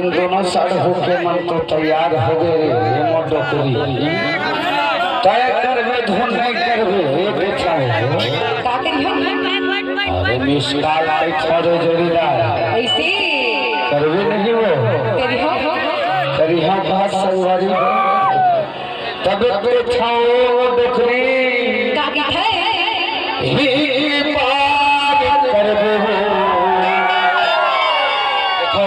इन दोनों साढ़ होके मन तो तैयार हो गए रे मोटोकरी तय करबे धुन नहीं करबे देखा का करियो अरे मिसकाल आई छोड़े जोड़ीदार ऐसे करबे नहीं वो करी हम बात संगवारी तब छाओ डोकरी का है ही पार करबे देखो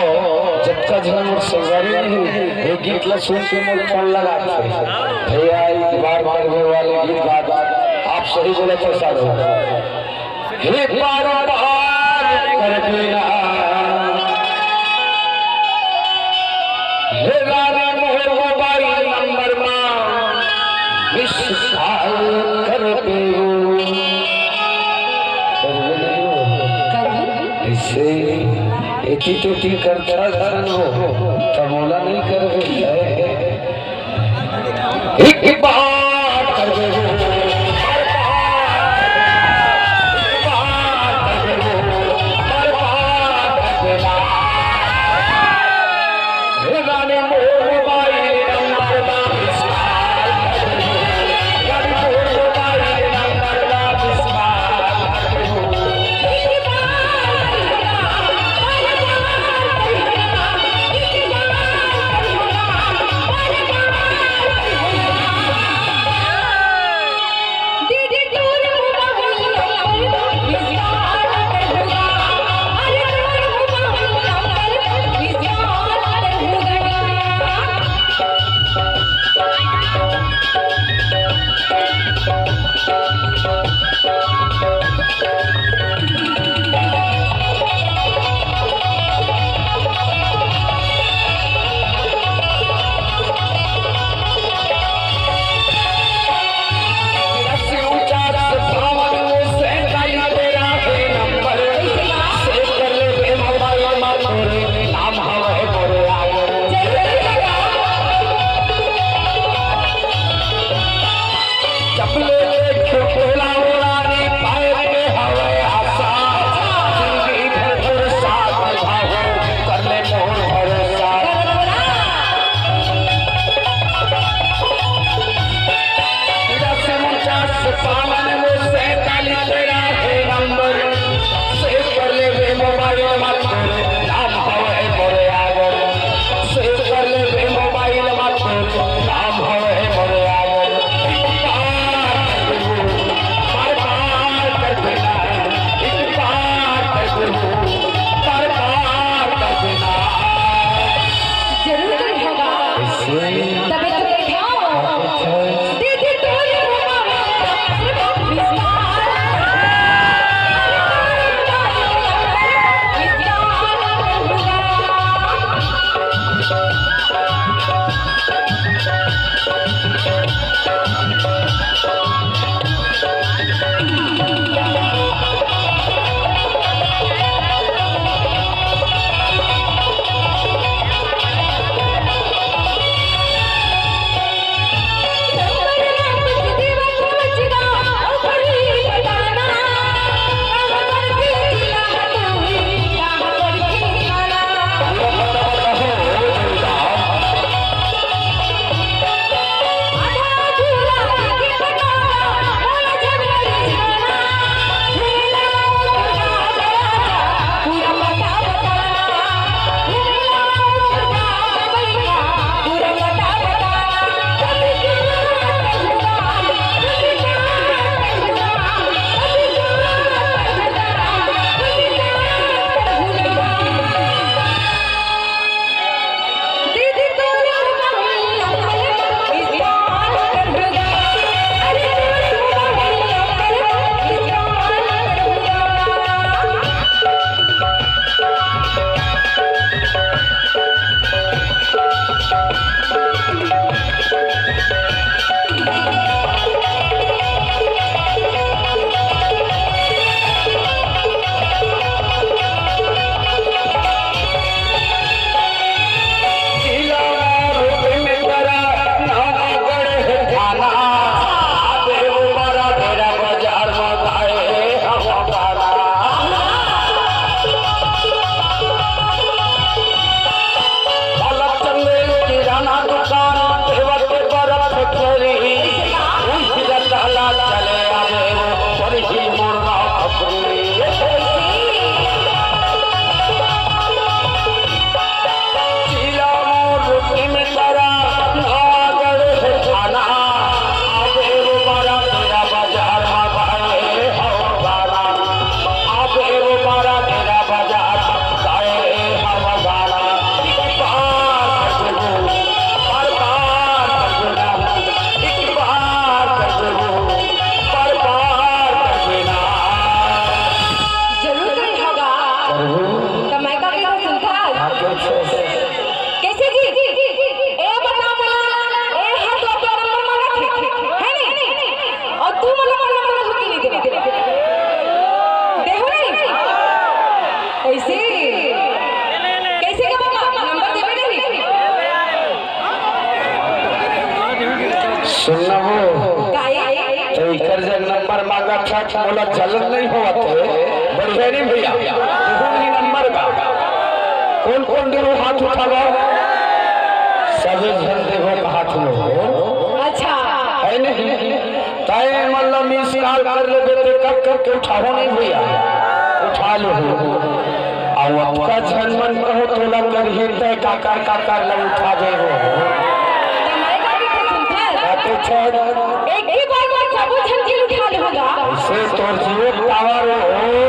जब तक हम संगवारी नहीं ये गीत ला सुन के मोर फोन लगा भैया एक बार करबे वाले गीत बात आप सही बोले तो साधो हे पार पार करबे ना हे रानी मोर मोबाइल नंबर में विश्वास करबे ऐसे एती तेती करता धरन हो तमोला नहीं करबे एक बार करबे सुनना हो काहे तो इकर जग नंबर मांगा था बोला जलन नहीं हुआ थे बढ़िया नहीं भैया देखो नहीं नंबर का कौन कौन देखो हाथ उठावा सभी जन देखो हाथ में हो अच्छा है नहीं ताए मतलब मिस कॉल कर ले बेटे कब करके उठाओ नहीं भैया उठा लो और आपका जनमन कहो तो लग कर हिरते काकर काकर लग उठा दे हो तुम्हारे का भी आते छोड़ एक ही बार में सब झंझी उठा ले होगा से तोर जीव टावर हो